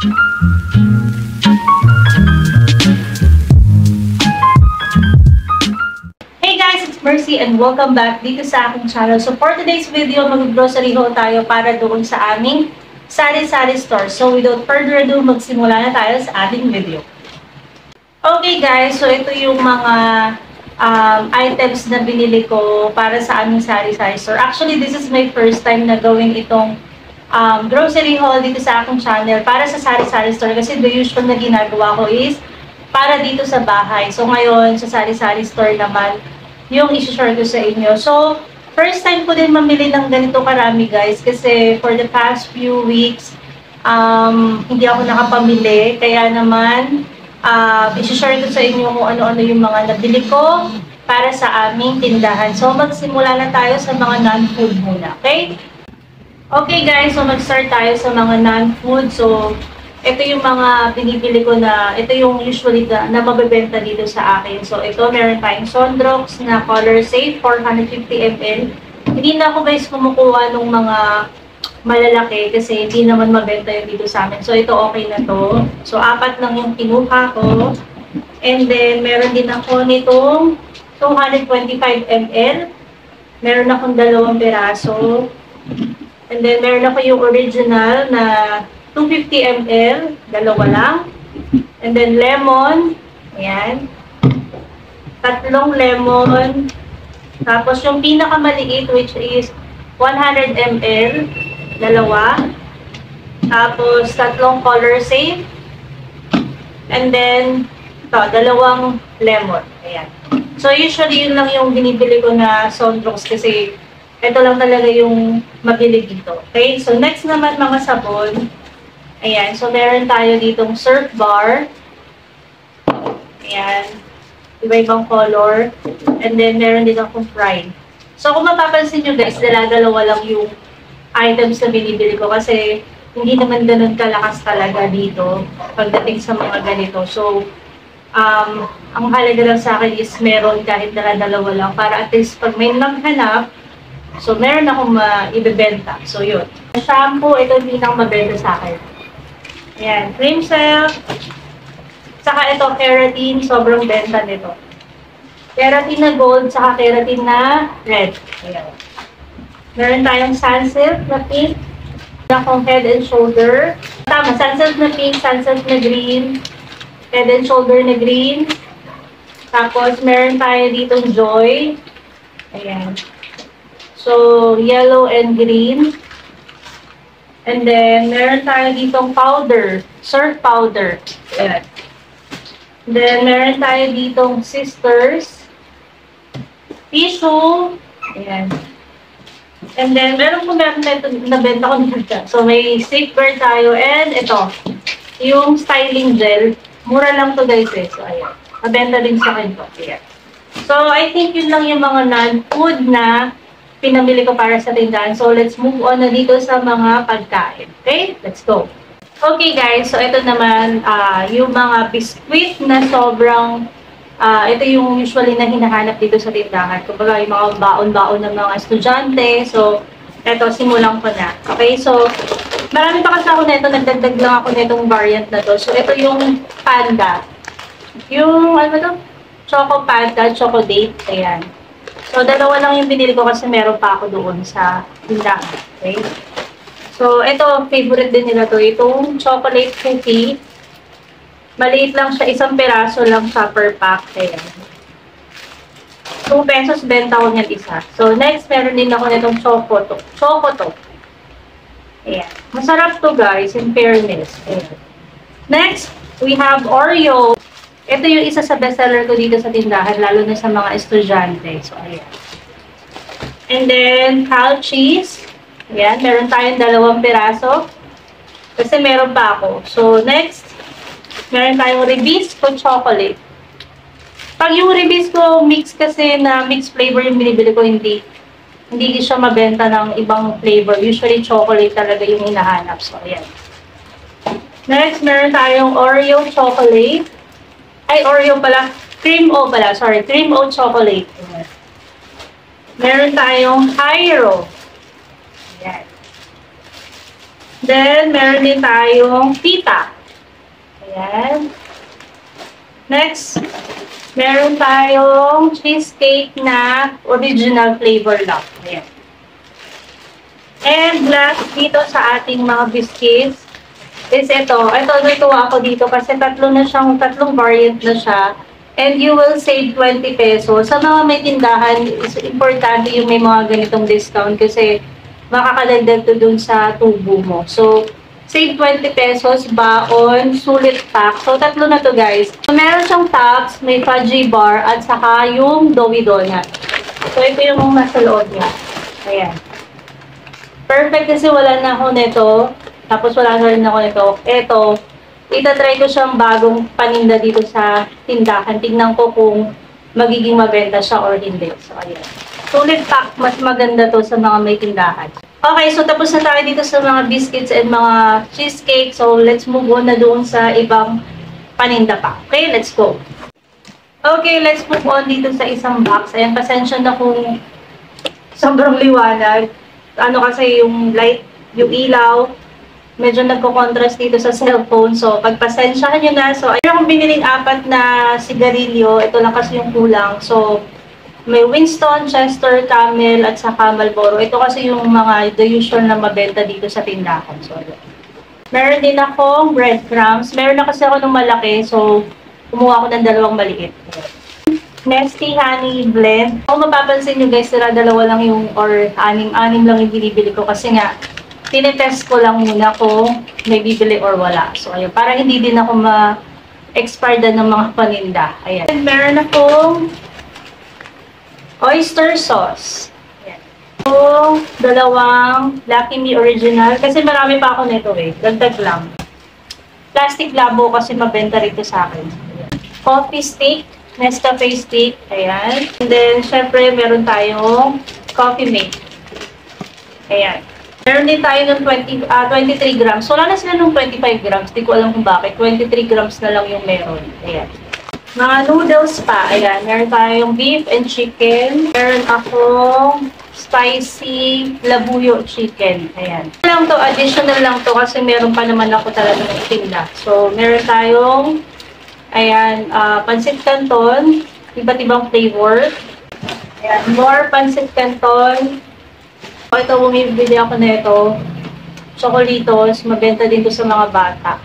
Hey guys, it's Mercy and welcome back dito sa aking channel. So for today's video, mag-grocery haul tayo para doon sa aming sari-sari store. So without further ado, magsimula na tayo sa ating video. Okay guys, so ito yung mga items na binili ko para sa aming sari-sari store. Actually, this is my first time na gawin itong grocery haul dito sa aking channel para sa sari-sari store. Kasi the usual na ginagawa ko is para dito sa bahay. So ngayon, sa sari-sari store naman, yung isi-share ko sa inyo. So, first time ko din mamili ng ganito karami guys kasi for the past few weeks, hindi ako nakapamili. Kaya naman, isi-share ko sa inyo kung ano-ano yung mga nabili ko para sa aming tindahan. So, magsimula na tayo sa mga non-food muna. Okay? Okay guys, so mag-start tayo sa mga non-food. So, ito yung mga binibili ko na, ito yung usually na mabibenta dito sa akin. So, ito, meron tayong Sondrox na Color Safe, 450 ml. Hindi na ako guys kumukuha ng mga malalaki kasi hindi naman mabenta yun dito sa amin. So, ito okay na to. So, 4 lang yung kinuha ko. And then, meron din ako nitong 225 ml. Meron akong 2 piraso. And then, meron ako yung original na 250 ml, 2 lang. And then lemon, ayan. 3 lemon. Tapos yung pinakamaliit which is 100 ml, 2. Tapos 3 color safe. And then ito, 2 lemon. Ayan. So usually yun lang yung binibili ko na Sondrox kasi ito lang talaga yung mabili dito. Okay? So next naman mga sabon. Ayan, so meron tayo ditong Surf Bar. Ayan, iba-ibang color. And then meron din akong Pride. So kung mapapansin nyo guys, dalawa lang yung items na binibili ko kasi hindi naman ganun kalakas talaga dito pagdating sa mga ganito. So, ang halaga lang sa akin is meron kahit dalawa lang para at least pag may naghanap, so meron akong ibebenta. So yun. Shampoo, ito yung pinakamabenta sa akin. Ayan, cream silk. Saka ito, keratin. Sobrang benta nito. Keratin na gold, saka keratin na red. Ayan. Meron tayong sunsilk na pink. Meron akong head and shoulder. Tama, sunsilk na pink, sunsilk na green. Head and shoulder na green. Tapos, meron tayo ditong joy. Ayan. So, yellow and green. And then, meron tayo ditong powder, surf powder. Ayan. Then, meron tayo ditong sisters, tissue. Ayan. And then, meron nabenta ko nito. So, may safeguard tayo. And ito, yung styling gel. Mura lang to guys eh. So, ayan. Nabenta din sa akin to. Ayan. So, I think yun lang yung mga non-food na pinamili ko para sa tindahan. So, let's move on na dito sa mga pagkain. Okay? Let's go. Okay, guys. So, ito naman, yung mga biscuit na sobrang, ito yung usually na hinahanap dito sa tindahan. Kumbaga, yung mga baon-baon ng mga estudyante. So, ito, simulan ko na. Okay? So, marami pa kasi ako nito. Nagdagdag lang ako nitong variant na to. So, ito yung panda. Yung, ano ba to? Choco panda, choco date. Ayan. So, 2 lang yung binili ko kasi meron pa ako doon sa tindahan. Okay? So, ito, favorite din nila to. Itong chocolate cookie. Maliit lang siya. 1 peraso lang siya per pack. Ayan. 2 pesos benta ko niyan isa. So, next, meron din ako nitong choco to. Ayan. Masarap to guys, in fairness. Ayan. Next, we have Oreo. Ito yung isa sa bestseller ko dito sa tindahan, lalo na sa mga estudyante. So, ayan. And then, Cal cheese. Ayan, meron tayong 2 piraso. Kasi meron pa ako. So, next, meron tayong Ribisco chocolate. Pag yung Ribisco mix kasi na mixed flavor yung binibili ko, hindi siya mabenta ng ibang flavor. Usually, chocolate talaga yung hinahanap. So, ayan. Next, meron tayong Oreo chocolate. Ay, Oreo pala. Cream O pala. Sorry, Cream O chocolate. Meron tayong Hyro. Ayan. Then, meron din tayong pita. Ayan. Next, meron tayong cheesecake na original flavor lang. Ayan. And last, dito sa ating mga biscuits, is ito. Ito, natuwa ako dito kasi tatlong variant na siya. And you will save 20 pesos. Sa mga may tindahan, is importante yung may mga ganitong discount kasi makakadagdag to dun sa tubo mo. So, save 20 pesos, baon, sulit pack. So, tatlo na to guys. So, meron siyang tops, may fudgy bar, at saka yung doughy donut. So, ito yung nasa loob niya. Ayan. Perfect kasi wala na ako nito. Tapos wala na rin ako nito. Ito, itatry ko siyang bagong paninda dito sa tindahan. Tignan ko kung magiging mabenta siya or hindi. So, ayan. Sulit pack, mas maganda to sa mga may tindahan. Okay, so tapos na tayo dito sa mga biscuits and mga cheesecake. So, let's move on na doon sa ibang paninda pa. Okay, let's go. Okay, let's move on dito sa isang box. Ayan, pasensya na kung sobrang liwanag. Ano kasi yung light, yung ilaw, medyo nagko-contrast dito sa cellphone. So, pagpasensyahan nyo na. So, ayun akong biniling 4 na sigarilyo. Ito lang kasi yung kulang. So, may Winston, Chester, Camel, at saka Marlboro. Ito kasi yung mga the usual na mabenta dito sa tindahan. So, meron din akong breadcrumbs. Meron na kasi ako ng malaki. So, kumuha ako ng 2 maliit. Nesty Honey Blend. Kung mapapansin nyo guys, dalawa lang yung, or anim lang yung binibili ko. Kasi nga, tinetest ko lang muna kung may bibili or wala. So, ayun. Para hindi din ako ma-expire ng mga paninda. Ayan. And meron akong oyster sauce. Ayan. So, 2 Lucky Me Original. Kasi marami pa ako nito eh. Dagdag lang. Plastic labo kasi mabenta rito sa akin. Ayan. Coffee stick. Nescafe stick. Ayan. And then, syempre, meron tayong coffee mate. Ayan. Meron din tayo ng 23 grams. So, wala na sila ng 25 grams. Di ko alam kung bakit. 23 grams na lang yung meron. Ayan. Mga noodles pa. Ayan. Meron tayong beef and chicken. Meron akong spicy labuyo chicken. Ayan. Lang to, additional lang to kasi meron pa naman ako talaga ng itinda. So, meron tayong ayan, pancit canton. Iba't ibang flavor. Ayan. More pancit canton. Ito, bumibili ako nito. Chocolitos. Mabenta din to sa mga bata.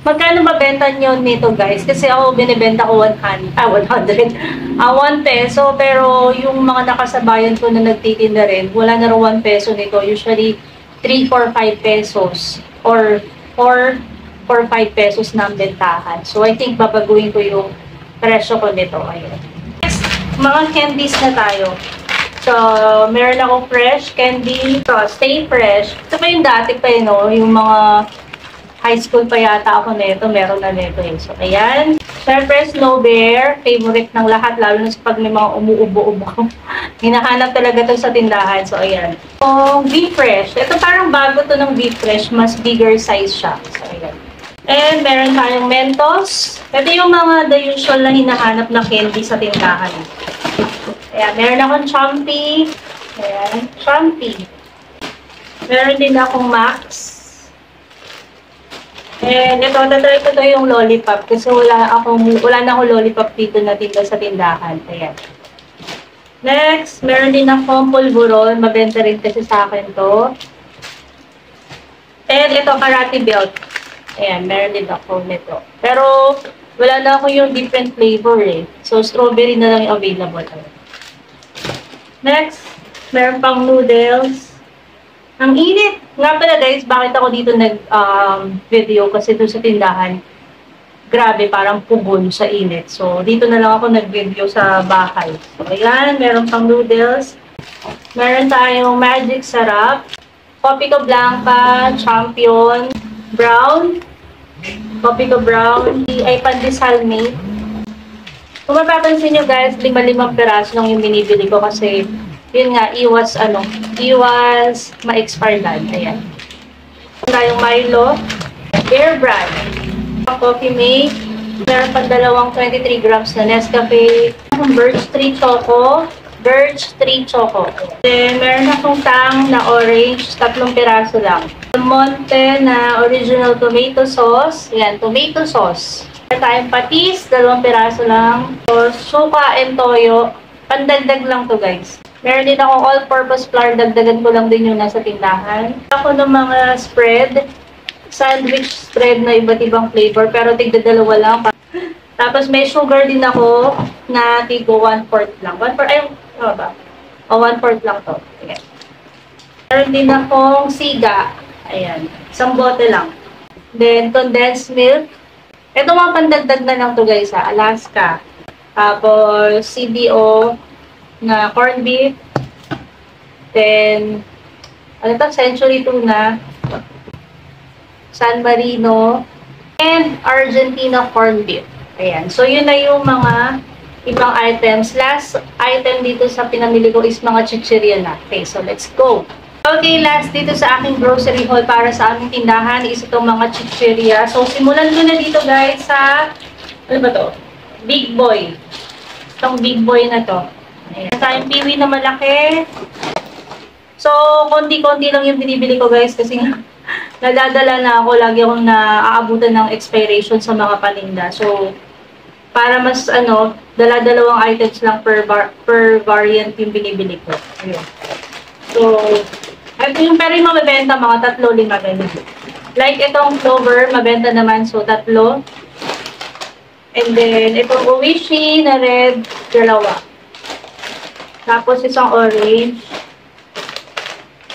Magkano mabenta nyo nito guys? Kasi ako binibenta ko 100. 1 peso. Pero yung mga nakasabayan ko na nagtitinda rin, wala na rin 1 peso nito. Usually, 3, 4, 5 pesos. Or 4 or 5 pesos na ang bentahan. So, I think babaguhin ko yung presyo ko nito. Ayun. Next, mga candies na tayo. So, meron akong fresh candy. So, stay fresh. Ito pa yung dati pa yun, no? Yung mga high school pa yata ako nito. Meron na nito eh. So, ayan. Siyempre, Snow Bear. Favorite ng lahat. Lalo na pag may mga umuubo-ubo. Hinahanap talaga ito sa tindahan. So, ayan. So, Be Fresh. Ito parang bago to ng Be Fresh. Mas bigger size siya. So, ayan. And meron tayong Mentos. Ito yung mga the usual na hinahanap na candy sa tindahan. Ayan, meron akong Chumpy. Ayan, Chumpy. Meron din akong Max. And ito, tatry ko to yung lollipop. Kasi wala na akong lollipop dito na tinda sa tindahan. Ayan. Next, meron din akong pulburon. Mabenta rin kasi sa akin to. And ito, Karate Belt. Ayan, meron din ako nito. Pero, wala na ako yung different flavor eh. So, strawberry na lang yung available. Next, meron pang noodles. Ang init! Nga pala guys, bakit ako dito nag-video? Kasi doon sa tindahan, grabe, parang pugon sa init. So, dito na lang ako nag-video sa bahay. So, ayan, meron pang noodles. Meron tayong Magic Sarap. Copico Blanca, Champion, Brown, Copico Brown, ay pandesal mate. Kung mapapansin nyo guys, 5 peraso lang yung binibili ko kasi yun nga, iwas ma-expire lang. Ayan. Meron tayong Milo, Bear Brand, Coffee Mate, meron pang 23 grams na Nescafe, Birch Tree Choco, Birch 3 Choco. Then, meron akong tang na orange, 3 piraso lang. Monte na original tomato sauce. Yan, tomato sauce. Meron tayong patis, 2 piraso lang. So, suka and toyo. Pandagdag lang to guys. Meron din akong all-purpose flour. Dagdagan ko lang din yung nasa tindahan. Ako ng mga spread. Sandwich spread na iba't ibang flavor. Pero tigda 2 lang. Tapos may sugar din ako na tigo 1/4 lang. 1/4, ay, ano ba? O, 1/4 lang to. Ayan. Meron din akong siga. Ayan. 1 bote lang. Then, condensed milk. Ito mga pandagdag na lang to guys ha. Alaska. Tapos, CDO na corned beef. Then, ano to? Century tuna. San Marino. And Argentina corned beef. Ayan. So, yun na yung mga ibang items. Last item dito sa pinamili ko is mga chichirya na. Okay, so let's go. Okay, last dito sa aking grocery haul para sa aming tindahan is itong mga chichirya. So, simulan ko na dito guys sa, ano ba to? Big Boy. Itong Big Boy na to. Ayan. Tayong piwi na malaki. So, konti-konti lang yung binibili ko guys kasi nadadala na ako. Lagi akong naaabutan ng expiration sa mga paninda. So, para mas dala-dalawang items lang per variant yung binibili ko. Ayun. So, ito yung pero yung mabenta, mga 3-5 ganyan. Like itong clover, mabenta naman, so 3. And then, itong uwishi na red, 2. Tapos isang orange.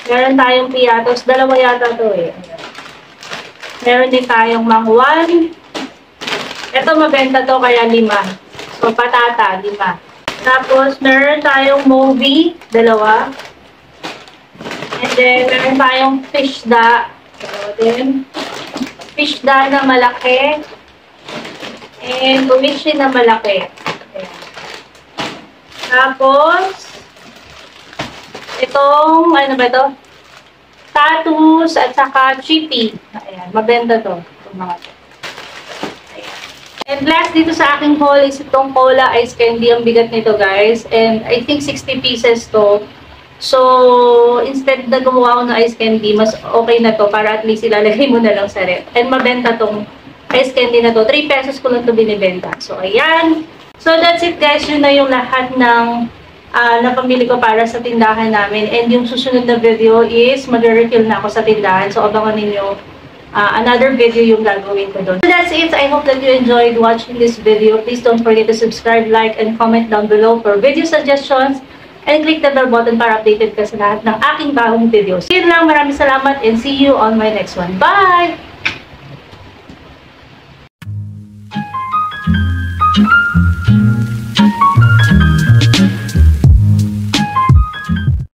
Meron tayong piatos, 2 yata to eh. Meron din tayong mangwan. Ito mabenta to kaya 5. So, patata, 5. Tapos, meron tayong movie, 2. And then, meron tayong fish da. 2 din. Fish da na malaki. And umishi na malaki. Ayan. Tapos, itong, ano ba ito? Tatus at saka chippy. Ayan, mabenta to. Itong mga to. And last dito sa aking haul is itong cola ice candy. Ang bigat nito guys. And I think 60 pieces to. So, instead na gumawa ako ng ice candy, mas okay na to para at least ilalagay mo na lang sa ref. And mabenta tong ice candy na to. 3 pesos ko lang to binibenta. So, ayan. So, that's it guys. Yun na yung lahat ng napamili ko para sa tindahan namin. And yung susunod na video is mag-refill na ako sa tindahan. So, abangan ninyo another video yung gagawin ko doon. So that's it. I hope that you enjoyed watching this video. Please don't forget to subscribe, like, and comment down below for video suggestions. And click the bell button para updated ka sa lahat ng aking bagong videos. Yun lang. Maraming salamat and see you on my next one. Bye!